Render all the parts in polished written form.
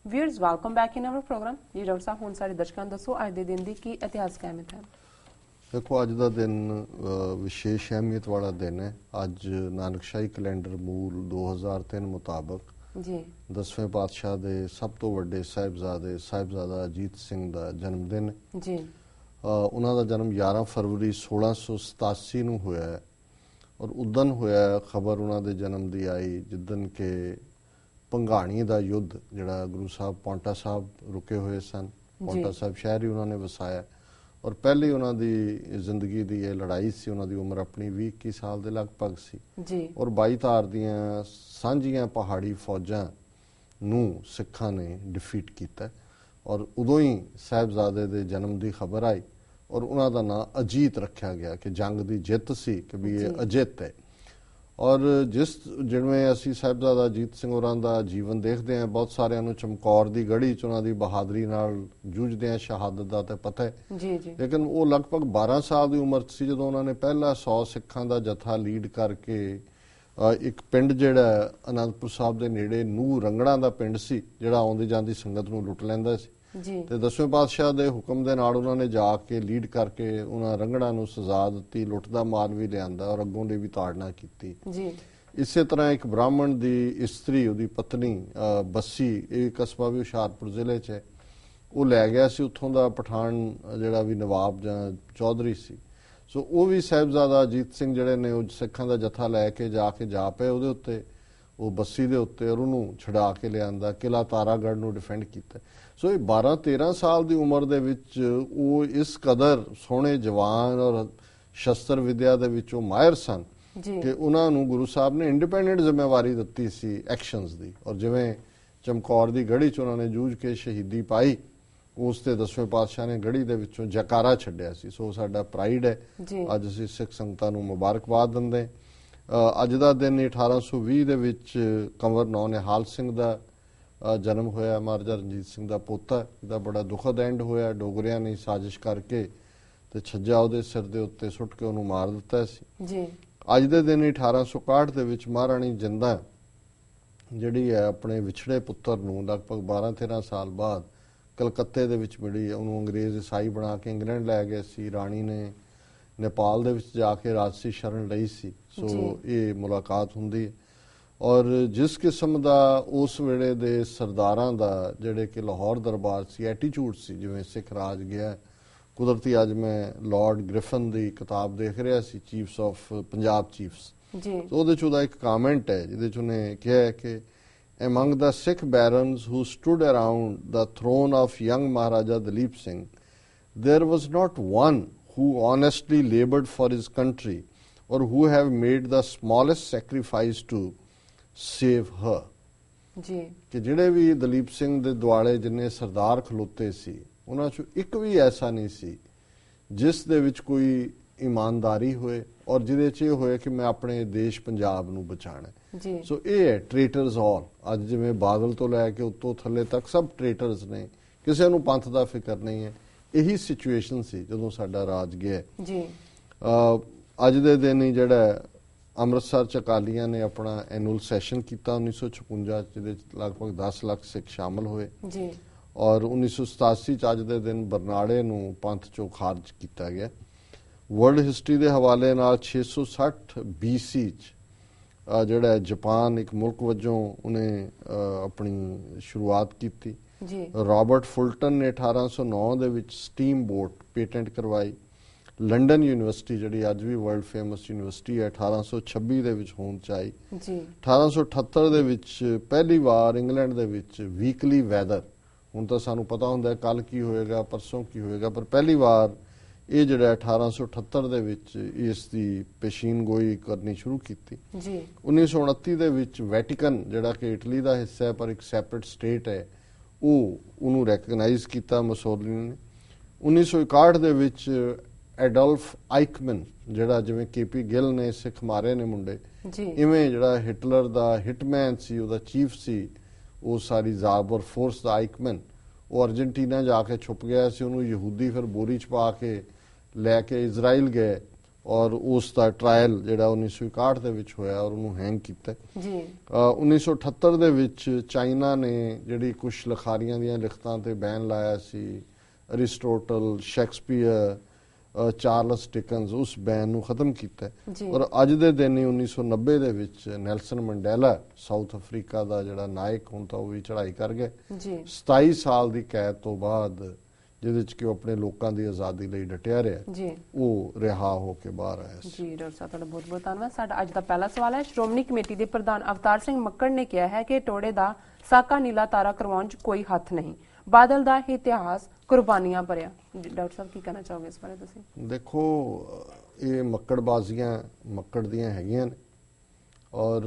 Viewers welcome back in our programme. ਜੀ doctor ਸਾਹਿਬ, ਹੁਣ ਸਾਡੇ ਦਰਸ਼ਕਾਂ ਨੂੰ ਦੱਸੋ ਅੱਜ ਦੇ ਦਿਨ ਦੀ ਕੀ ਇਤਿਹਾਸਕ ਅਹਿਮੀਅਤ ਹੈ? ਦੇਖੋ, ਅੱਜ ਦਾ ਦਿਨ ਵਿਸ਼ੇਸ਼ ਅਹਿਮੀਅਤ ਵਾਲਾ ਦਿਨ ਹੈ। ਅੱਜ ਨਾਨਕਸ਼ਾਹੀ ਕੈਲੰਡਰ ਮੂਲ 2003 ਮੁਤਾਬਕ ਜੀ 10ਵੇਂ ਪਾਤਸ਼ਾਹ ਦੇ ਸਭ ਤੋਂ ਵੱਡੇ ਸਾਹਿਬਜ਼ਾਦਾ ਅਜੀਤ ਸਿੰਘ ਦਾ ਜਨਮ ਦਿਨ ਹੈ। ਜੀ ਉਹਨਾਂ ਦਾ ਜਨਮ 11 ਫਰਵਰੀ 1687 ਨੂੰ ਹੋਇਆ ਹੈ ਔਰ ਉਦਣ ਹੋਇਆ ਖਬਰ ਉਹਨਾਂ ਦੇ ਜਨਮ ਦੀ ਆਈ ਜਿੱਦਣ ਕਿ ਭੰਗਾਣੀ ਦਾ ਯੁੱਧ, ਜਿਹੜਾ ਗੁਰੂ ਸਾਹਿਬ ਪੌਂਟਾ ਸਾਹਿਬ ਰੁਕੇ ਹੋਏ ਸਨ। ਪੌਂਟਾ ਸਾਹਿਬ ਸ਼ਹਿਰ ਹੀ ਉਹਨਾਂ ਨੇ ਵਸਾਇਆ ਔਰ ਪਹਿਲੀ ਉਹਨਾਂ ਦੀ ਜ਼ਿੰਦਗੀ ਦੀ ਇਹ ਲੜਾਈ ਸੀ। ਉਹਨਾਂ ਦੀ ਉਮਰ ਆਪਣੀ 20-21 ਸਾਲ ਦੇ ਲਗਭਗ ਸੀ ਜੀ ਔਰ 22 ਧਾਰ ਦੀਆਂ ਸਾਂਝੀਆਂ ਪਹਾੜੀ ਫੌਜਾਂ ਨੂੰ ਸਿੱਖਾਂ ਨੇ ਡਿਫੀਟ ਕੀਤਾ ਔਰ ਉਦੋਂ ਹੀ ਸਾਹਿਬਜ਼ਾਦੇ ਦੇ ਜਨਮ ਦੀ ਖਬਰ ਆਈ ਔਰ ਉਹਨਾਂ ਦਾ ਨਾਂ ਅਜੀਤ ਰੱਖਿਆ ਗਿਆ ਕਿ ਜੰਗ ਦੀ ਜਿੱਤ ਸੀ, ਕਿ ਵੀ ਇਹ ਅਜਿੱਤ ਹੈ। ਔਰ ਜਿਵੇਂ ਅਸੀਂ ਸਾਹਿਬਜ਼ਾਦਾ ਅਜੀਤ ਸਿੰਘ ਹੋਰਾਂ ਦਾ ਜੀਵਨ ਦੇਖਦੇ ਹਾਂ, ਬਹੁਤ ਸਾਰਿਆਂ ਨੂੰ ਚਮਕੌਰ ਦੀ ਗੜੀ 'ਚ ਉਹਨਾਂ ਦੀ ਬਹਾਦਰੀ ਨਾਲ ਜੂਝਦੇ ਆ ਸ਼ਹਾਦਤ ਦਾ ਤਾਂ ਪਤਾ ਹੈ ਜੀ ਜੀ ਲੇਕਿਨ ਉਹ ਲਗਭਗ 12 ਸਾਲ ਦੀ ਉਮਰ 'ਚ ਸੀ ਜਦੋਂ ਉਹਨਾਂ ਨੇ ਪਹਿਲਾ 100 ਸਿੱਖਾਂ ਦਾ ਜਥਾ ਲੀਡ ਕਰਕੇ ਇੱਕ ਪਿੰਡ ਜਿਹੜਾ ਅਨੰਦਪੁਰ ਸਾਹਿਬ ਦੇ ਨੇੜੇ ਨੂਹ ਰੰਗੜਾਂ ਦਾ ਪਿੰਡ ਸੀ, ਜਿਹੜਾ ਆਉਂਦੀ ਜਾਂਦੀ ਸੰਗਤ ਨੂੰ ਲੁੱਟ ਲੈਂਦਾ ਸੀ ਜੀ ਤੇ 10ਵੇਂ ਪਾਤਸ਼ਾਹ ਦੇ ਹੁਕਮ ਦੇ ਨਾਲ ਉਹਨਾਂ ਨੇ ਜਾ ਕੇ ਲੀਡ ਕਰਕੇ ਉਹਨਾਂ ਰੰਗੜਾਂ ਨੂੰ ਸਜ਼ਾ ਦਿੱਤੀ, ਲੁੱਟ ਦਾ ਮਾਲ ਵੀ ਲਿਆਂਦਾ ਔਰ ਅੱਗੋਂ ਦੀ ਵੀ ਤਾੜਨਾ ਕੀਤੀ ਜੀ। ਇਸੇ ਤਰ੍ਹਾਂ ਇੱਕ ਬ੍ਰਾਹਮਣ ਦੀ ਇਸਤਰੀ, ਉਹਦੀ ਪਤਨੀ ਬੱਸੀ, ਇਹ ਕਸਬਾ ਵੀ ਹੁਸ਼ਿਆਰਪੁਰ ਜ਼ਿਲ੍ਹੇ 'ਚ ਹੈ, ਉਹ ਲੈ ਗਿਆ ਸੀ ਉੱਥੋਂ ਦਾ ਪਠਾਨ ਜਿਹੜਾ ਵੀ ਨਵਾਬ ਜਾਂ ਚੌਧਰੀ ਸੀ। ਸੋ ਉਹ ਵੀ ਸਾਹਿਬਜ਼ਾਦਾ ਅਜੀਤ ਸਿੰਘ ਜਿਹੜੇ ਨੇ ਉਹ ਸਿੱਖਾਂ ਦਾ ਜਥਾ ਲੈ ਕੇ ਜਾ ਪਏ ਉਹਦੇ ਉੱਤੇ, ਉਹ ਬੱਸੀ ਦੇ ਉੱਤੇ, ਔਰ ਉਹਨੂੰ ਛੁਡਾ ਕੇ ਲਿਆਂਦਾ, ਕਿਲਾ ਤਾਰਾਗੜ੍ਹ ਨੂੰ ਡਿਫੈਂਡ ਕੀਤਾ। ਸੋ ਇਹ 12-13 ਸਾਲ ਦੀ ਉਮਰ ਦੇ ਵਿੱਚ ਉਹ ਇਸ ਕਦਰ ਸੋਹਣੇ ਜਵਾਨ ਔਰ ਸ਼ਸਤਰ ਵਿਦਿਆ ਦੇ ਵਿੱਚ ਉਹ ਮਾਹਿਰ ਸਨ ਕਿ ਉਹਨਾਂ ਨੂੰ ਗੁਰੂ ਸਾਹਿਬ ਨੇ ਇੰਡੀਪੈਂਡੈਂਟ ਜ਼ਿੰਮੇਵਾਰੀ ਦਿੱਤੀ ਸੀ ਐਕਸ਼ਨਸ ਦੀ। ਔਰ ਜਿਵੇਂ ਚਮਕੌਰ ਦੀ ਗੜੀ 'ਚ ਉਹਨਾਂ ਨੇ ਜੂਝ ਕੇ ਸ਼ਹੀਦੀ ਪਾਈ, ਉਸ ਤੇ 10ਵੇਂ ਪਾਤਸ਼ਾਹ ਨੇ ਗੜੀ ਦੇ ਵਿੱਚੋਂ ਜੈਕਾਰਾ ਛੱਡਿਆ ਸੀ। ਸੋ ਸਾਡਾ ਪ੍ਰਾਈਡ ਹੈ, ਅੱਜ ਅਸੀਂ ਸਿੱਖ ਸੰਗਤਾਂ ਨੂੰ ਮੁਬਾਰਕਬਾਦ ਦਿੰਦੇ। ਅੱਜ ਦਾ ਦਿਨ 1820 ਦੇ ਵਿੱਚ ਕੰਵਰ ਨੌ ਨਿਹਾਲ ਸਿੰਘ ਦਾ ਜਨਮ ਹੋਇਆ, ਮਹਾਰਾਜਾ ਰਣਜੀਤ ਸਿੰਘ ਦਾ ਪੋਤਾ। ਇਹਦਾ ਬੜਾ ਦੁਖਦ ਐਂਡ ਹੋਇਆ। ਡੋਗਰਿਆਂ ਨੇ ਸਾਜ਼ਿਸ਼ ਕਰਕੇ ਤੇ ਛੱਜਾ ਉਹਦੇ ਸਿਰ ਦੇ ਉੱਤੇ ਸੁੱਟ ਕੇ ਉਹਨੂੰ ਮਾਰ ਦਿੱਤਾ ਸੀ ਜੀ। ਅੱਜ ਦੇ ਦਿਨ 1861 ਦੇ ਵਿੱਚ ਮਹਾਰਾਣੀ ਜਿੰਦਾ ਜਿਹੜੀ ਹੈ ਆਪਣੇ ਵਿਛੜੇ ਪੁੱਤਰ ਨੂੰ ਲਗਭਗ 12-13 ਸਾਲ ਬਾਅਦ ਕਲਕੱਤੇ ਦੇ ਵਿੱਚ ਮਿਲੀ। ਉਹਨੂੰ ਅੰਗਰੇਜ਼ ਈਸਾਈ ਬਣਾ ਕੇ ਇੰਗਲੈਂਡ ਲੈ ਗਏ ਸੀ। ਰਾਣੀ ਨੇ ਨੇਪਾਲ ਦੇ ਵਿੱਚ ਜਾ ਕੇ ਰਾਜਸੀ ਸ਼ਰਨ ਲਈ ਸੀ। ਸੋ ਇਹ ਮੁਲਾਕਾਤ ਹੁੰਦੀ ਹੈ ਔਰ ਜਿਸ ਕਿਸਮ ਦਾ ਉਸ ਵੇਲੇ ਦੇ ਸਰਦਾਰਾਂ ਦਾ ਜਿਹੜੇ ਕਿ ਲਾਹੌਰ ਦਰਬਾਰ ਸੀ ਐਟੀਟਿਊਡ ਸੀ, ਜਿਵੇਂ ਸਿੱਖ ਰਾਜ ਗਿਆ। ਕੁਦਰਤੀ ਅੱਜ ਮੈਂ ਲਾਰਡ ਗ੍ਰਿਫਨ ਦੀ ਕਿਤਾਬ ਦੇਖ ਰਿਹਾ ਸੀ, ਚੀਫਸ ਆਫ ਪੰਜਾਬ ਚੀਫਸ, ਉਹਦੇ 'ਚ ਉਹਦਾ ਇੱਕ ਕਾਮੈਂਟ ਹੈ ਜਿਹਦੇ 'ਚ ਉਹਨੇ ਕਿਹਾ ਹੈ ਕਿ among the Sikh barons who stood around the throne of young Maharaja Dalip Singh, there was not one who honestly labored for his country or who have made the smallest sacrifice to save her. ਜੀ ਕਿ ਜਿਹੜੇ ਵੀ ਦਲੀਪ ਸਿੰਘ ਦੇ ਦੁਆਲੇ ਜਿੰਨੇ ਸਰਦਾਰ ਖਲੋਤੇ ਸੀ, ਉਹਨਾਂ 'ਚੋਂ ਇੱਕ ਵੀ ਐਸਾ ਨਹੀਂ ਸੀ ਜਿਸ ਦੇ ਵਿੱਚ ਕੋਈ ਇਮਾਨਦਾਰੀ ਹੋਏ ਔਰ ਜਿਹਦੇ 'ਚ ਇਹ ਹੋਏ ਕਿ ਮੈਂ ਆਪਣੇ ਦੇਸ਼ ਪੰਜਾਬ ਨੂੰ ਬਚਾਣਾ। ਸੋ ਇਹ ਹੈ ਟ੍ਰੇਟਰਸ ਆਲ। ਅੱਜ ਜਿਵੇਂ ਬਾਦਲ ਤੋਂ ਲੈ ਕੇ ਉੱਤੋਂ ਥੱਲੇ ਤੱਕ ਸਭ ਟ੍ਰੇਟਰਸ ਨੇ, ਕਿਸੇ ਨੂੰ ਪੰਥ ਦਾ ਫਿਕਰ ਨਹੀਂ ਹੈ। ਇਹੀ ਸਿਚੁਏਸ਼ਨ ਸੀ ਜਦੋਂ ਸਾਡਾ ਰਾਜ ਗਿਆ ਜੀ। ਅੱਜ ਦੇ ਦਿਨ ਹੀ ਜਿਹੜਾ ਅੰਮ੍ਰਿਤਸਰ 'ਚ ਅਕਾਲੀਆਂ ਨੇ ਆਪਣਾ ਐਨੂਅਲ ਸੈਸ਼ਨ ਕੀਤਾ 1956, ਜਿਹਦੇ 'ਚ ਲਗਭਗ 10 ਲੱਖ ਸਿੱਖ ਸ਼ਾਮਲ ਹੋਏ ਜੀ। ਔਰ 1987 'ਚ ਅੱਜ ਦੇ ਦਿਨ ਬਰਨਾੜੇ ਨੂੰ ਪੰਥ 'ਚੋਂ ਖਾਰਜ ਕੀਤਾ ਗਿਆ। ਵਰਲਡ ਹਿਸਟਰੀ ਦੇ ਹਵਾਲੇ ਨਾਲ 660 BC 'ਚ ਜਿਹੜਾ ਜਾਪਾਨ ਇੱਕ ਮੁਲਕ ਵਜੋਂ ਉਹਨੇ ਆਪਣੀ ਸ਼ੁਰੂਆਤ ਕੀਤੀ ਜੀ। ਰਾਬਰਟ ਫੁਲਟਨ ਨੇ 1809 ਦੇ ਵਿੱਚ ਸਟੀਮ ਬੋਟ ਪੇਟੈਂਟ ਕਰਵਾਈ। ਲੰਡਨ ਯੂਨੀਵਰਸਿਟੀ ਜਿਹੜੀ ਅੱਜ ਵੀ ਵਰਲਡ ਫੇਮਸ ਯੂਨੀਵਰਸਿਟੀ ਹੈ 1826 ਦੇ ਵਿੱਚ ਹੋਂਦ 'ਚ ਆਈ ਜੀ। 1878 ਦੇ ਵਿੱਚ ਪਹਿਲੀ ਵਾਰ ਇੰਗਲੈਂਡ ਦੇ ਵਿੱਚ ਵੀਕਲੀ ਵੈਦਰ, ਹੁਣ ਤਾਂ ਸਾਨੂੰ ਪਤਾ ਹੁੰਦਾ ਕੱਲ ਕੀ ਹੋਏਗਾ ਪਰਸੋਂ ਕੀ ਹੋਏਗਾ, ਪਰ ਪਹਿਲੀ ਵਾਰ ਇਹ ਜਿਹੜਾ 1878 ਦੇ ਵਿੱਚ ਇਸ ਦੀ ਪੇਸ਼ੀਨਗੋਈ ਕਰਨੀ ਸ਼ੁਰੂ ਕੀਤੀ ਜੀ। 1929 ਦੇ ਵਿੱਚ ਵੈਟੀਕਨ ਜਿਹੜਾ ਕਿ ਇਟਲੀ ਦਾ ਹਿੱਸਾ ਹੈ ਪਰ ਇੱਕ ਸੈਪਰੇਟ ਸਟੇਟ ਹੈ, ਉਹਨੂੰ ਰੈਕਗਨਾਈਜ਼ ਕੀਤਾ ਮੁਸੋਲਿਨੀ ਨੇ। 1961 ਦੇ ਵਿੱਚ ਐਡੋਲਫ ਆਈਕਮਨ, ਜਿਹੜਾ ਜਿਵੇਂ KP ਗਿੱਲ ਨੇ ਸਿੱਖ ਮਾਰੇ ਨੇ ਮੁੰਡੇ, ਇਵੇਂ ਜਿਹੜਾ ਹਿਟਲਰ ਦਾ ਹਿਟਮੈਨ ਸੀ, ਉਹਦਾ ਚੀਫ ਸੀ ਉਹ ਸਾਰੀ ਜ਼ਾਬਰ ਫੋਰਸ ਦਾ ਆਈਕਮਨ, ਉਹ ਅਰਜਨਟੀਨਾ ਜਾ ਕੇ ਛੁਪ ਗਿਆ ਸੀ। ਉਹਨੂੰ ਯਹੂਦੀ ਫਿਰ ਬੋਰੀ 'ਚ ਪਾ ਕੇ ਲੈ ਕੇ ਇਜ਼ਰਾਈਲ ਗਏ ਔਰ ਉਸ ਦਾ ਟ੍ਰਾਇਲ ਜਿਹੜਾ 1961 ਦੇ ਵਿੱਚ ਹੋਇਆ ਔਰ ਉਹਨੂੰ ਹੈਂਗ ਕੀਤਾ ਜੀ। 1978 ਦੇ ਵਿੱਚ ਚਾਈਨਾ ਨੇ ਜਿਹੜੀ ਕੁਝ ਲਿਖਾਰੀਆਂ ਦੀਆਂ ਲਿਖਤਾਂ ਤੇ ਬੈਨ ਲਾਇਆ ਸੀ, ਅਰਿਸਟੋਟਲ, ਸ਼ੈਕਸਪੀਅਰ, ਚਾਰਲਸ ਡਿਕਨਸ, ਉਸ ਬੈਨ ਨੂੰ ਖਤਮ ਕੀਤਾ। ਔਰ ਅੱਜ ਦੇ ਦਿਨ ਹੀ 1990 ਦੇ ਵਿੱਚ ਨੈਲਸਨ ਮੰਡੇਲਾ, ਸਾਊਥ ਅਫਰੀਕਾ ਦਾ ਜਿਹੜਾ ਨਾਇਕ, ਹੁਣ ਤਾਂ ਉਹ ਵੀ ਚੜ੍ਹਾਈ ਕਰ ਗਏ, 27 ਸਾਲ ਦੀ ਕੈਦ ਤੋਂ ਬਾਅਦ, ਜਿਹਦੇ ਚ ਕਿ ਉਹ ਆਪਣੇ ਲੋਕਾਂ ਦੀ ਆਜ਼ਾਦੀ ਲਈ ਡਟਿਆ ਰਿਹਾ, ਉਹ ਰਿਹਾ ਹੋ ਕੇ ਬਾਹਰ ਆਇਆ ਸੀ। ਜੀ ਡਾਕਟਰ ਸਾਹਿਬ, ਤੁਹਾਡਾ ਬਹੁਤ ਬਹੁਤ ਧੰਨਵਾਦ। ਸਾਡਾ ਅੱਜ ਦਾ ਪਹਿਲਾ ਸਵਾਲ ਹੈ, ਸ਼੍ਰੋਮਣੀ ਕਮੇਟੀ ਦੇ ਪ੍ਰਧਾਨ ਅਵਤਾਰ ਸਿੰਘ ਮੱਕੜ ਨੇ ਕਿਹਾ ਹੈ ਕਿ ਟੋੜੇ ਦਾ ਸਾਕਾ ਨੀਲਾ ਤਾਰਾ ਕਰਵਾਉਣ 'ਚ ਕੋਈ ਹੱਥ ਨਹੀਂ, ਬਾਦਲ ਦਾ ਇਤਿਹਾਸ ਕੁਰਬਾਨੀਆਂ ਭਰਿਆ। ਡਾਕਟਰ ਸਾਹਿਬ ਕੀ ਕਹਿਣਾ ਚਾਹੋਗੇ ਇਸ ਬਾਰੇ ਤੁਸੀਂ? ਦੇਖੋ, ਇਹ ਮੱਕੜਬਾਜ਼ੀਆਂ ਮੱਕੜ ਦੀਆਂ ਹੈਗੀਆਂ ਨੇ ਔਰ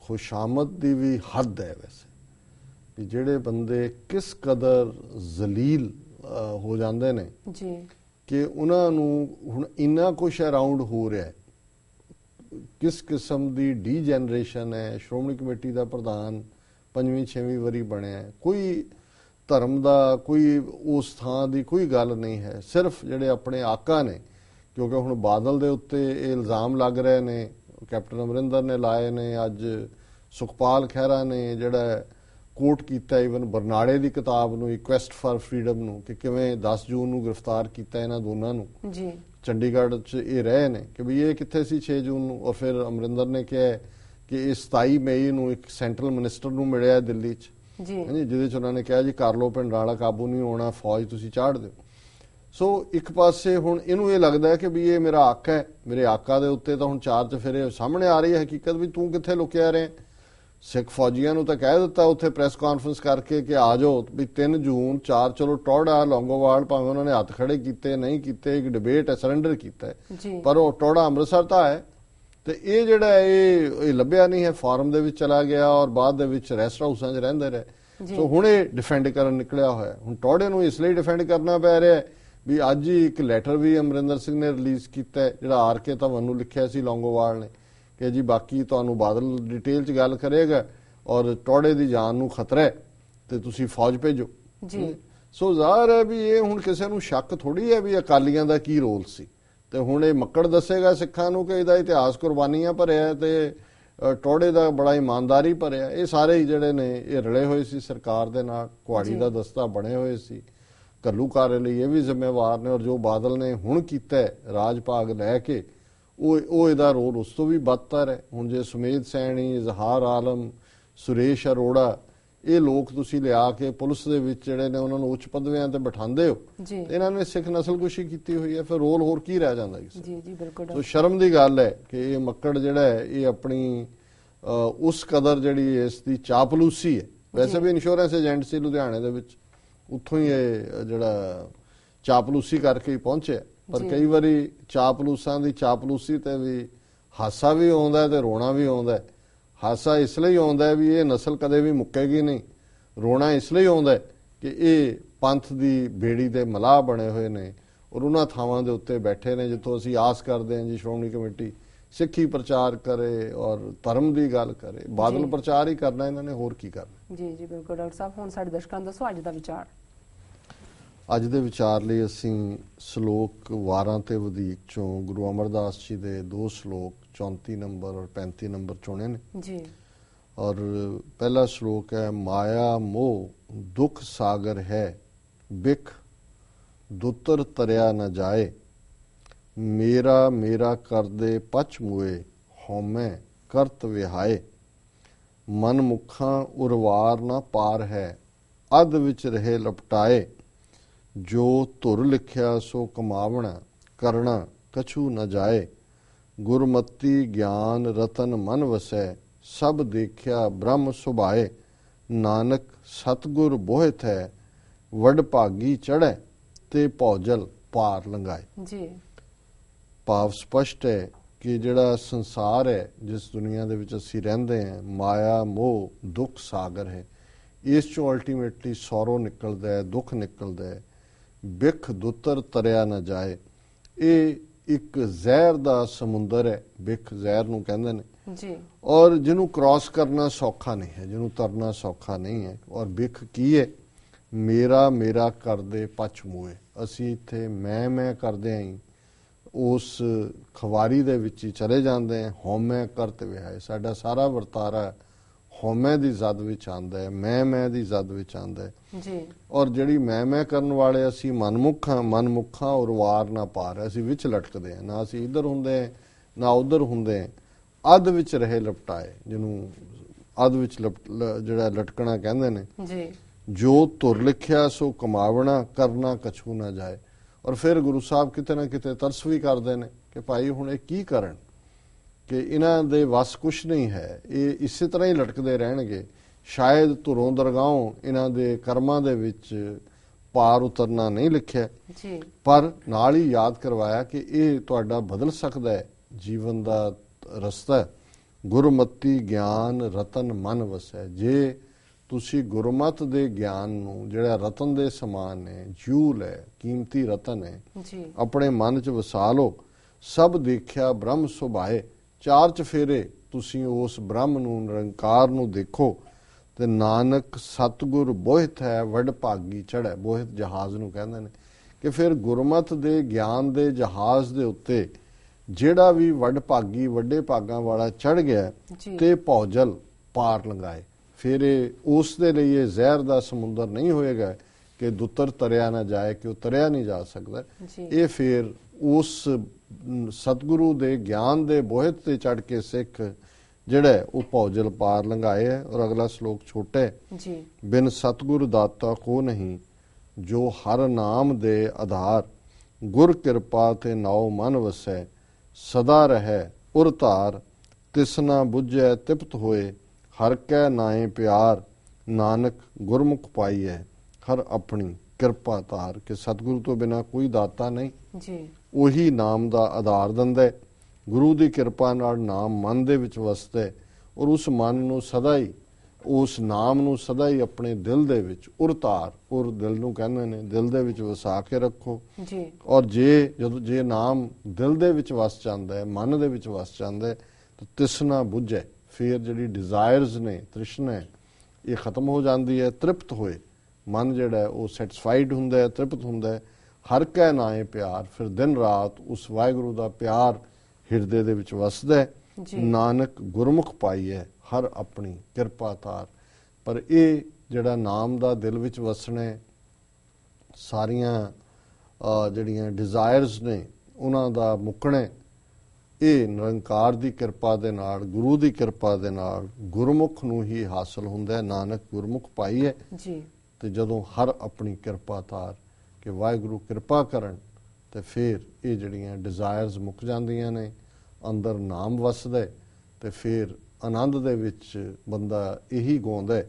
ਖੁਸ਼ਾਮਦ ਦੀ ਵੀ ਹੱਦ ਹੈ ਵੈਸੇ, ਵੀ ਜਿਹੜੇ ਬੰਦੇ ਕਿਸ ਕਦਰ ਜ਼ਲੀਲ ਹੋ ਜਾਂਦੇ ਨੇ ਜੀ ਕਿ ਉਹਨਾਂ ਨੂੰ ਹੁਣ ਇੰਨਾ ਕੁਛ ਅਰਾਊਂਡ ਹੋ ਰਿਹਾ ਹੈ, ਕਿਸ ਕਿਸਮ ਦੀ ਡੀਜਨਰੇਸ਼ਨ ਹੈ। ਸ਼੍ਰੋਮਣੀ ਕਮੇਟੀ ਦਾ ਪ੍ਰਧਾਨ 5ਵੀਂ 6ਵੀਂ ਵਾਰੀ ਬਣਿਆ, ਕੋਈ ਧਰਮ ਦਾ ਕੋਈ ਉਸ ਥਾਂ ਦੀ ਕੋਈ ਗੱਲ ਨਹੀਂ ਹੈ, ਸਿਰਫ ਜਿਹੜੇ ਆਪਣੇ ਆਕਾ ਨੇ। ਕਿਉਂਕਿ ਹੁਣ ਬਾਦਲ ਦੇ ਉੱਤੇ ਇਹ ਇਲਜ਼ਾਮ ਲੱਗ ਰਹੇ ਨੇ, ਕੈਪਟਨ ਅਮਰਿੰਦਰ ਨੇ ਲਾਏ ਨੇ, ਅੱਜ ਸੁਖਪਾਲ ਖਹਿਰਾ ਨੇ ਜਿਹੜਾ ਕੋਟ ਕੀਤਾ ਈਵਨ ਬਰਨਾੜੇ ਦੀ ਕਿਤਾਬ ਨੂੰ, ਕੁਐਸਟ ਫਾਰ ਫਰੀडम ਨੂੰ, ਕਿ ਕਿਵੇਂ 10 ਜੂਨ ਨੂੰ ਗ੍ਰਿਫਤਾਰ ਕੀਤਾ ਇਹਨਾਂ ਦੋਨਾਂ ਨੂੰ ਜੀ। ਚੰਡੀਗੜ੍ਹ 'ਚ ਇਹ ਰਹੇ ਨੇ ਕਿ ਵੀ ਇਹ ਕਿੱਥੇ ਸੀ 6 ਜੂਨ ਨੂੰ। ਔਰ ਫਿਰ ਅਮਰਿੰਦਰ ਨੇ ਕਿਹਾ ਕਿ ਇਹ 27 ਮਈ ਨੂੰ ਇੱਕ ਸੈਂਟਰਲ ਮਿਨਿਸਟਰ ਨੂੰ ਮਿਲਿਆ ਦਿੱਲੀ 'ਚ, ਜਿਹਦੇ 'ਚ ਉਹਨਾਂ ਨੇ ਕਿਹਾ ਜੀ ਕਰ ਲਓ ਪਿੰਡਰਾਲਾ, ਕਾਬੂ ਨਹੀਂ ਹੋਣਾ, ਫੌਜ ਤੁਸੀਂ ਚਾੜ ਦਿਓ। ਸੋ ਇੱਕ ਪਾਸੇ ਹੁਣ ਇਹਨੂੰ ਇਹ ਲੱਗਦਾ ਕਿ ਵੀ ਇਹ ਮੇਰਾ ਹੱਕ ਹੈ, ਮੇਰੇ ਆਕਾ ਦੇ ਉੱਤੇ ਤਾਂ ਹੁਣ ਚਾਰ ਚਫੇਰੇ ਸਾਹਮਣੇ ਆ ਰਹੀ ਹੈ ਹਕੀਕਤ ਵੀ ਤੂੰ ਕਿੱਥੇ ਲੁਕਿਆ ਰਿਹਾ। ਸਿੱਖ ਫੌਜੀਆਂ ਨੂੰ ਤਾਂ ਕਹਿ ਦਿੱਤਾ ਉੱਥੇ ਪ੍ਰੈਸ ਕਾਨਫਰੰਸ ਕਰਕੇ ਕਿ ਆ ਜਾਓ ਵੀ 3 ਜੂਨ 4, ਚਲੋ ਟੋੜਾ ਲੌਂਗੋਵਾਲ ਭਾਵੇਂ ਉਹਨਾਂ ਨੇ ਹੱਥ ਖੜੇ ਕੀਤੇ ਨਹੀਂ ਕੀਤੇ, ਇੱਕ ਡਿਬੇਟ ਹੈ, ਸਰੈਂਡਰ ਕੀਤਾ ਹੈ, ਪਰ ਉਹ ਟੋੜਾ ਅੰਮ੍ਰਿਤਸਰ ਤਾਂ ਹੈ। ਤੇ ਇਹ ਜਿਹੜਾ ਇਹ ਲੱਭਿਆ ਨਹੀਂ ਹੈ, ਫਾਰਮ ਦੇ ਵਿੱਚ ਚਲਾ ਗਿਆ ਔਰ ਬਾਅਦ ਦੇ ਵਿੱਚ ਰੈਸਟ ਹਾਊਸਾਂ 'ਚ ਰਹਿੰਦੇ ਰਹੇ। ਸੋ ਹੁਣ ਇਹ ਡਿਫੈਂਡ ਕਰਨ ਨਿਕਲਿਆ ਹੋਇਆ। ਹੁਣ ਟੋੜੇ ਨੂੰ ਇਸ ਲਈ ਡਿਫੈਂਡ ਕਰਨਾ ਪੈ ਰਿਹਾ ਵੀ ਅੱਜ ਹੀ ਇੱਕ ਲੈਟਰ ਵੀ ਅਮਰਿੰਦਰ ਸਿੰਘ ਨੇ ਰਿਲੀਜ਼ ਕੀਤਾ ਜਿਹੜਾ ਆਰ ਕੇ ਧਵਨ ਨੂੰ ਲਿਖਿਆ ਸੀ ਲੌਂਗੋਵਾਲ ਨੇ ਕਿ ਜੀ ਬਾਕੀ ਤੁਹਾਨੂੰ ਬਾਦਲ ਡਿਟੇਲ 'ਚ ਗੱਲ ਕਰੇਗਾ ਔਰ ਟੋੜੇ ਦੀ ਜਾਨ ਨੂੰ ਖਤਰਾ ਹੈ ਤੇ ਤੁਸੀਂ ਫੌਜ ਭੇਜੋ। ਸੋ ਜ਼ਾਹਰ ਹੈ ਵੀ ਇਹ ਹੁਣ ਕਿਸੇ ਨੂੰ ਸ਼ੱਕ ਥੋੜੀ ਹੈ ਵੀ ਅਕਾਲੀਆਂ ਦਾ ਕੀ ਰੋਲ ਸੀ। ਤੇ ਹੁਣ ਇਹ ਮੱਕੜ ਦੱਸੇਗਾ ਸਿੱਖਾਂ ਨੂੰ ਕਿ ਇਹਦਾ ਇਤਿਹਾਸ ਕੁਰਬਾਨੀਆਂ ਭਰਿਆ ਤੇ ਟੋੜੇ ਦਾ ਬੜਾ ਇਮਾਨਦਾਰੀ ਭਰਿਆ। ਇਹ ਸਾਰੇ ਜਿਹੜੇ ਨੇ ਇਹ ਰਲੇ ਹੋਏ ਸੀ ਸਰਕਾਰ ਦੇ ਨਾਲ, ਕੁਹਾੜੀ ਦਾ ਦਸਤਾ ਬਣੇ ਹੋਏ ਸੀ, ਘੱਲੂਘਾਰੇ ਲਈ ਇਹ ਵੀ ਜ਼ਿੰਮੇਵਾਰ ਨੇ। ਔਰ ਜੋ ਬਾਦਲ ਨੇ ਹੁਣ ਕੀਤਾ ਰਾਜ ਭਾਗ ਲੈ ਕੇ, ਉਹ ਇਹਦਾ ਰੋਲ ਉਸ ਤੋਂ ਵੀ ਬਦਤਰ ਹੈ। ਹੁਣ ਜੇ ਸੁਮੇਧ ਸੈਣੀ, ਇਜ਼ਹਾਰ ਆਲਮ, ਸੁਰੇਸ਼ ਅਰੋੜਾ, ਇਹ ਲੋਕ ਤੁਸੀਂ ਲਿਆ ਕੇ ਪੁਲਿਸ ਦੇ ਵਿੱਚ ਜਿਹੜੇ ਨੇ ਉਹਨਾਂ ਨੂੰ ਉੱਚ ਪਦਵਿਆਂ ਤੇ ਬਿਠਾਉਂਦੇ ਹੋ, ਇਹਨਾਂ ਨੇ ਸਿੱਖ ਨਸਲਕੁਸ਼ੀ ਕੀਤੀ ਹੋਈ ਹੈ, ਫਿਰ ਰੋਲ ਹੋਰ ਕੀ ਰਹਿ ਜਾਂਦਾ ਕਿਸੇ। ਜੀ ਜੀ ਬਿਲਕੁਲ। ਸੋ ਸ਼ਰਮ ਦੀ ਗੱਲ ਹੈ ਕਿ ਇਹ ਮੱਕੜ ਜਿਹੜਾ ਹੈ ਇਹ ਆਪਣੀ ਉਸ ਕਦਰ ਜਿਹੜੀ ਇਸ ਦੀ ਚਾਪਲੂਸੀ ਹੈ। ਵੈਸੇ ਵੀ ਇੰਸ਼ੋਰੈਂਸ ਏਜੰਟ ਸੀ ਲੁਧਿਆਣੇ ਦੇ ਵਿੱਚ, ਉੱਥੋਂ ਹੀ ਇਹ ਜਿਹੜਾ ਚਾਪਲੂਸੀ ਕਰਕੇ ਹੀ ਪਹੁੰਚਿਆ। ਪਰ ਕਈ ਵਾਰੀ ਚਾਪਲੂਸਾਂ ਦੀ ਚਾਪਲੂਸੀ ਤੇ ਵੀ ਹਾਸਾ ਵੀ ਆਉਂਦਾ ਤੇ ਰੋਣਾ ਵੀ ਆਉਂਦਾ। ਹਾਸਾ ਇਸ ਲਈ ਆਉਂਦਾ ਵੀ ਇਹ ਨਸਲ ਕਦੇ ਵੀ ਮੁੱਕੇਗੀ ਨਹੀਂ, ਰੋਣਾ ਇਸ ਲਈ ਆਉਂਦਾ ਕਿ ਇਹ ਪੰਥ ਦੀ ਬੇੜੀ ਦੇ ਮਲਾਹ ਬਣੇ ਹੋਏ ਨੇ ਔਰ ਉਹਨਾਂ ਥਾਵਾਂ ਦੇ ਉੱਤੇ ਬੈਠੇ ਨੇ ਜਿੱਥੋਂ ਅਸੀਂ ਆਸ ਕਰਦੇ ਹਾਂ ਜੀ ਸ਼੍ਰੋਮਣੀ ਕਮੇਟੀ ਸਿੱਖੀ ਪ੍ਰਚਾਰ ਕਰੇ ਔਰ ਧਰਮ ਦੀ ਗੱਲ ਕਰੇ। ਬਾਦਲ ਪ੍ਰਚਾਰ ਹੀ ਕਰਨਾ ਇਹਨਾਂ ਨੇ, ਹੋਰ ਕੀ ਕਰਨਾ। ਜੀ ਜੀ ਬਿਲਕੁਲ। ਡਾਕਟਰ ਸਾਹਿਬ ਹੁਣ ਸਾਡੇ ਦਰਸ਼ਕਾਂ ਨੂੰ ਦੱਸੋ ਅੱਜ ਦਾ ਵਿਚਾਰ। ਅੱਜ ਦੇ ਵਿਚਾਰ ਲਈ ਅਸੀਂ ਸ਼ਲੋਕ ਵਾਰਾਂ ਤੇ ਵਧੀਕ ਚੋਂ ਗੁਰੂ ਅਮਰਦਾਸ ਜੀ ਦੇ 2 ਸ਼ਲੋਕ 34 ਨੰਬਰ ਔਰ 35 ਨੰਬਰ ਚੁਣੇ ਨੇ ਜੀ। ਔਰ ਪਹਿਲਾ ਸ਼ਲੋਕ ਹੈ, ਮਾਇਆ ਮੋਹ ਦੁੱਖ ਸਾਗਰ ਹੈ, ਬਿਖ ਦੁੱਤਰ ਤਰਿਆ ਨਾ ਜਾਏ, ਮੇਰਾ ਮੇਰਾ ਕਰਦੇ ਪਛ ਮੁਏ, ਹਉਮੈ ਕਰਤ ਵਿਹਾਏ, ਮਨ ਮੁਖਾਂ ਉਰਵਾਰ ਨਾ ਪਾਰ ਹੈ, ਅੱਧ ਵਿੱਚ ਰਹੇ ਲਪਟਾਏ, ਜੋ ਧੁਰ ਲਿਖਿਆ ਸੋ ਕਮਾਵਣਾ, ਕਰਨਾ ਕਛੂ ਨ ਜਾਏ, ਗੁਰਮਤੀ ਗਿਆਨ ਰਤਨ ਮਨ ਵਸੈ, ਸਭ ਦੇਖਿਆ ਬ੍ਰਹਮ ਸੁਭਾਏ, ਨਾਨਕ ਸਤਗੁਰ ਬੋਹਿਤ ਹੈ, ਵਡ ਭਾਗੀ ਚੜ੍ਹੈ ਤੇ ਭੌਜਲ ਪਾਰ ਲੰਘਾਏ। ਜੀ ਭਾਵ ਸਪਸ਼ਟ ਹੈ ਕਿ ਜਿਹੜਾ ਸੰਸਾਰ ਹੈ, ਜਿਸ ਦੁਨੀਆ ਦੇ ਵਿੱਚ ਅਸੀਂ ਰਹਿੰਦੇ ਹਾਂ, ਮਾਇਆ ਮੋਹ ਦੁੱਖ ਸਾਗਰ ਹੈ। ਇਸ ਚੋਂ ਅਲਟੀਮੇਟਲੀ ਸੌਰੋ ਨਿਕਲਦਾ ਹੈ, ਦੁੱਖ ਨਿਕਲਦਾ ਹੈ, ਬਿਖ ਦੁੱਤਰ ਤਰਿਆ ਨਾ ਜਾਏ। ਇਹ ਇੱਕ ਜ਼ਹਿਰ ਦਾ ਸਮੁੰਦਰ ਹੈ, ਬਿਖ ਜ਼ਹਿਰ ਨੂੰ ਕਹਿੰਦੇ ਨੇ ਜੀ, ਔਰ ਜਿਹਨੂੰ ਕ੍ਰਾਸ ਕਰਨਾ ਸੌਖਾ ਨਹੀਂ ਹੈ, ਜਿਹਨੂੰ ਤਰਨਾ ਸੌਖਾ ਨਹੀਂ ਹੈ। ਔਰ ਬਿਖ ਕੀ ਹੈ? ਮੇਰਾ ਮੇਰਾ ਕਰਦੇ ਪਛ ਮੂਏ। ਅਸੀਂ ਇੱਥੇ ਮੈਂ ਕਰਦੇ ਆਂ ਉਸ ਖਵਾਰੀ ਦੇ ਵਿੱਚ ਹੀ ਚਲੇ ਜਾਂਦੇ ਆ। ਹਉਮੈ ਕਰਤ ਵਿਹਾਏ, ਸਾਡਾ ਸਾਰਾ ਵਰਤਾਰਾ ਹਉਮੈ ਦੀ ਜ਼ਦ ਵਿੱਚ ਆਉਂਦਾ ਹੈ, ਮੈਂ ਦੀ ਜ਼ਦ ਵਿੱਚ ਆਉਂਦਾ ਹੈ ਜੀ। ਔਰ ਜਿਹੜੀ ਮੈਂ ਕਰਨ ਵਾਲੇ ਅਸੀਂ ਮਨਮੁੱਖਾਂ ਔਰ ਵਾਰ ਨਾ ਪਾਰ, ਅਸੀਂ ਵਿੱਚ ਲਟਕਦੇ ਆ, ਨਾ ਅਸੀਂ ਇੱਧਰ ਹੁੰਦੇ ਨਾ ਉੱਧਰ ਹੁੰਦੇ, ਅੱਧ ਵਿੱਚ ਰਹੇ ਲਪਟਾਏ, ਜਿਹਨੂੰ ਅੱਧ ਵਿੱਚ ਜਿਹੜਾ ਲਟਕਣਾ ਕਹਿੰਦੇ ਨੇ ਜੀ। ਜੋ ਧੁਰ ਲਿਖਿਆ ਸੋ ਕਮਾਵਣਾ, ਕਰਨਾ ਕਛੂ ਨਾ ਜਾਏ। ਔਰ ਫਿਰ ਗੁਰੂ ਸਾਹਿਬ ਕਿਤੇ ਨਾ ਕਿਤੇ ਤਰਸ ਵੀ ਕਰਦੇ ਨੇ ਕਿ ਭਾਈ ਹੁਣ ਇਹ ਕੀ ਕਰਨ, ਕਿ ਇਹਨਾਂ ਦੇ ਵੱਸ ਕੁਛ ਨਹੀਂ ਹੈ, ਇਹ ਇਸੇ ਤਰ੍ਹਾਂ ਹੀ ਲਟਕਦੇ ਰਹਿਣਗੇ, ਸ਼ਾਇਦ ਧੁਰੋਂ ਦਰਗਾਹੋਂ ਇਹਨਾਂ ਦੇ ਕਰਮਾਂ ਦੇ ਵਿੱਚ ਪਾਰ ਉਤਰਨਾ ਨਹੀਂ ਲਿਖਿਆ ਜੀ। ਪਰ ਨਾਲ ਹੀ ਯਾਦ ਕਰਵਾਇਆ ਕਿ ਇਹ ਤੁਹਾਡਾ ਬਦਲ ਸਕਦਾ ਹੈ ਜੀਵਨ ਦਾ ਰਸਤਾ। ਗੁਰਮਤੀ ਗਿਆਨ ਰਤਨ ਮਨ ਵਸੈ, ਜੇ ਤੁਸੀਂ ਗੁਰਮਤ ਦੇ ਗਿਆਨ ਨੂੰ, ਜਿਹੜਾ ਰਤਨ ਦੇ ਸਮਾਨ ਹੈ, ਜੂਲ ਹੈ, ਕੀਮਤੀ ਰਤਨ ਹੈ, ਆਪਣੇ ਮਨ 'ਚ ਵਸਾ ਲਓ। ਸਭ ਦੇਖਿਆ ਬ੍ਰਹਮ ਸੁਭਾਏ, ਚਾਰ ਚਫੇਰੇ ਤੁਸੀਂ ਉਸ ਬ੍ਰਹਮ ਨੂੰ, ਨਿਰੰਕਾਰ ਨੂੰ ਦੇਖੋ। ਤੇ ਨਾਨਕ ਸਤਿਗੁਰ ਬੋਹਿਤ ਹੈ, ਵੱਡ ਭਾਗੀ ਚੜ੍ਹੈ। ਬੋਹਿਤ ਜਹਾਜ਼ ਨੂੰ ਕਹਿੰਦੇ ਨੇ ਕਿ ਫਿਰ ਗੁਰਮਤ ਦੇ ਗਿਆਨ ਦੇ ਜਹਾਜ਼ ਦੇ ਉੱਤੇ ਜਿਹੜਾ ਵੀ ਵੱਡ ਭਾਗੀ, ਵੱਡੇ ਭਾਗਾਂ ਵਾਲਾ ਚੜ੍ਹ ਗਿਆ ਤੇ ਭੌਜਲ ਪਾਰ ਲੰਘਾਏ। ਫਿਰ ਉਸ ਦੇ ਲਈ ਇਹ ਜ਼ਹਿਰ ਦਾ ਸਮੁੰਦਰ ਨਹੀਂ ਹੋਏਗਾ ਕਿ ਦੁੱਤਰ ਤਰਿਆ ਨਾ ਜਾਏ, ਕਿ ਉਹ ਤਰਿਆ ਨਹੀਂ ਜਾ ਸਕਦਾ। ਇਹ ਫਿਰ ਉਸ ਸਤਿਗੁਰੂ ਦੇ ਗਿਆਨ ਦੇ ਬੋਹਿਤ ਤੇ ਚੜ੍ਹ ਕੇ ਸਿੱਖ ਜਿਹੜਾ ਉਹ ਭੌਜਲ ਪਾਰ ਲੰਘਾਏ ਹੈ। ਔਰ ਅਗਲਾ ਸ਼ਲੋਕ ਛੋਟਾ ਹੈ ਜੀ। ਬਿਨ ਸਤਿਗੁਰ ਦਾਤਾ ਕੋ ਨਹੀਂ, ਜੋ ਹਰ ਨਾਮ ਦੇ ਆਧਾਰ, ਗੁਰ ਕਿਰਪਾ ਤੇ ਨਾਉ ਮਨ ਵਸੈ, ਸਦਾ ਰਹਿ ਉਰ ਧਾਰ, ਤਿਸਨਾ ਬੁਝੈ ਤਿਪਤ ਹੋਏ, ਹਰ ਕੈ ਨਾਏ ਪਿਆਰ, ਨਾਨਕ ਗੁਰਮੁਖ ਪਾਈਐ, ਹਰ ਆਪਣੀ ਕਿਰਪਾ ਧਾਰ। ਕਿ ਸਤਿਗੁਰੂ ਤੋਂ ਬਿਨਾ ਕੋਈ ਦਾਤਾ ਨਹੀਂ ਜੀ, ਉਹੀ ਨਾਮ ਦਾ ਆਧਾਰ ਦਿੰਦਾ ਹੈ। ਗੁਰੂ ਦੀ ਕਿਰਪਾ ਨਾਲ ਨਾਮ ਮਨ ਦੇ ਵਿੱਚ ਵਸਦਾ ਹੈ ਔਰ ਉਸ ਮਨ ਨੂੰ ਸਦਾ ਹੀ, ਉਸ ਨਾਮ ਨੂੰ ਸਦਾ ਹੀ ਆਪਣੇ ਦਿਲ ਦੇ ਵਿੱਚ ਉਰ ਧਾਰ, ਉਰ ਦਿਲ ਨੂੰ ਕਹਿੰਦੇ ਨੇ, ਦਿਲ ਦੇ ਵਿੱਚ ਵਸਾ ਕੇ ਰੱਖੋ ਜੀ। ਔਰ ਜੇ ਨਾਮ ਦਿਲ ਦੇ ਵਿੱਚ ਵਸ ਜਾਂਦਾ ਹੈ, ਮਨ ਦੇ ਵਿੱਚ ਵਸ ਜਾਂਦਾ ਹੈ, ਤਾਂ ਤਿਸਨਾ ਬੁਝੈ, ਫਿਰ ਜਿਹੜੀ ਡਿਜ਼ਾਇਰਸ ਨੇ, ਤ੍ਰਿਸ਼ਨਾ ਹੈ, ਇਹ ਖਤਮ ਹੋ ਜਾਂਦੀ ਹੈ। ਤ੍ਰਿਪਤ ਹੋਏ, ਮਨ ਜਿਹੜਾ ਉਹ ਸੈਟੀਸਫਾਈਡ ਹੁੰਦਾ ਹੈ, ਤ੍ਰਿਪਤ ਹੁੰਦਾ ਹੈ। ਹਰ ਕੈ ਨਾਏ ਪਿਆਰ, ਫਿਰ ਦਿਨ ਰਾਤ ਉਸ ਵਾਹਿਗੁਰੂ ਦਾ ਪਿਆਰ ਹਿਰਦੇ ਦੇ ਵਿੱਚ ਵਸਦਾ ਹੈ। ਨਾਨਕ ਗੁਰਮੁਖ ਪਾਈਐ, ਹਰ ਆਪਣੀ ਕਿਰਪਾ ਧਾਰ। ਪਰ ਇਹ ਜਿਹੜਾ ਨਾਮ ਦਾ ਦਿਲ ਵਿੱਚ ਵਸਣਾ, ਸਾਰੀਆਂ ਜਿਹੜੀਆਂ ਡਿਜ਼ਾਇਰਸ ਨੇ ਉਹਨਾਂ ਦਾ ਮੁੱਕਣਾ, ਇਹ ਨਿਰੰਕਾਰ ਦੀ ਕਿਰਪਾ ਦੇ ਨਾਲ, ਗੁਰੂ ਦੀ ਕਿਰਪਾ ਦੇ ਨਾਲ ਗੁਰਮੁਖ ਨੂੰ ਹੀ ਹਾਸਲ ਹੁੰਦਾ ਹੈ। ਨਾਨਕ ਗੁਰਮੁਖ ਪਾਈਐ ਜੀ। ਤੇ ਜਦੋਂ ਹਰ ਆਪਣੀ ਕਿਰਪਾ ਧਾਰ, ਕਿ ਵਾਹਿਗੁਰੂ ਕਿਰਪਾ ਕਰਨ, ਤੇ ਫਿਰ ਇਹ ਜਿਹੜੀਆਂ ਡਿਜ਼ਾਇਰਸ ਮੁੱਕ ਜਾਂਦੀਆਂ ਨੇ, ਅੰਦਰ ਨਾਮ ਵਸਦਾ, ਤੇ ਫਿਰ ਆਨੰਦ ਦੇ ਵਿੱਚ ਬੰਦਾ ਇਹੀ ਗਾਉਂਦਾ,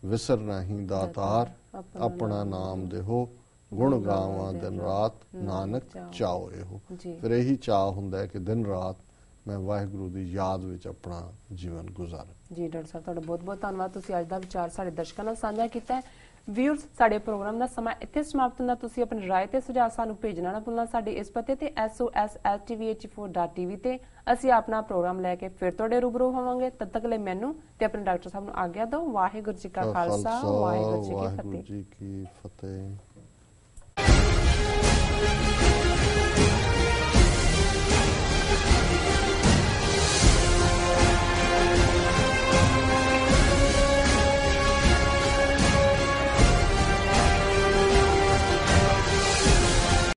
ਵਿਸਰ ਨਹੀਂ ਦਾਤਾਰ, ਆਪਣਾ ਨਾਮ ਦੇਹੋ, ਗੁਣ ਗਾਵਾਂ ਦਿਨ ਰਾਤ, ਨਾਨਕ ਚਾਓ ਇਹੋ। ਫਿਰ ਇਹੀ ਚਾਹ ਹੁੰਦਾ ਹੈ ਕਿ ਦਿਨ ਰਾਤ ਮੈਂ ਵਾਹਿਗੁਰੂ ਦੀ ਯਾਦ ਵਿੱਚ ਆਪਣਾ ਜੀਵਨ ਗੁਜ਼ਾਰਾਂ। ਜੀ ਡਾਕਟਰ ਸਾਹਿਬ, ਤੁਹਾਡਾ ਬਹੁਤ ਬਹੁਤ ਧੰਨਵਾਦ। ਤੁਸੀਂ ਅੱਜ ਦਾ ਵਿਚਾਰ ਸਾਡੇ ਦਰਸ਼ਕਾਂ ਨਾਲ ਸਾਂਝਾ ਕੀਤਾ ਹੈ। ਵਿਊਅਰਸ, ਸਾਡੇ ਪ੍ਰੋਗਰਾਮ ਦਾ ਸਮਾਂ ਇੱਥੇ ਸਮਾਪਤ ਹੁੰਦਾ। ਤੁਸੀਂ ਆਪਣੀ ਰਾਏ ਤੇ ਸੁਝਾਅ ਸਾਨੂੰ ਭੇਜਣਾ ਨਾ ਭੁੱਲਣਾ। ਸਾਡੇ ਇਸ ਪਤੇ ਤੇ sos@tvh4.tv ਤੇ ਅਸੀਂ ਆਪਣਾ ਪ੍ਰੋਗਰਾਮ ਲੈ ਕੇ ਫਿਰ ਤੁਹਾਡੇ ਰੂਬਰੂ ਹੋਵਾਂਗੇ। ਤਦ ਤੱਕ ਲਈ ਮੈਨੂੰ ਤੇ ਆਪਣੇ ਡਾਕਟਰ ਸਾਹਿਬ ਨੂੰ ਆਗਿਆ ਦਿਓ। ਵਾਹਿਗੁਰੂ ਜੀ ਕਾ ਖਾਲਸਾ, ਵਾਹਿਗੁਰੂ ਜੀ ਕੀ ਫਤਿਹ।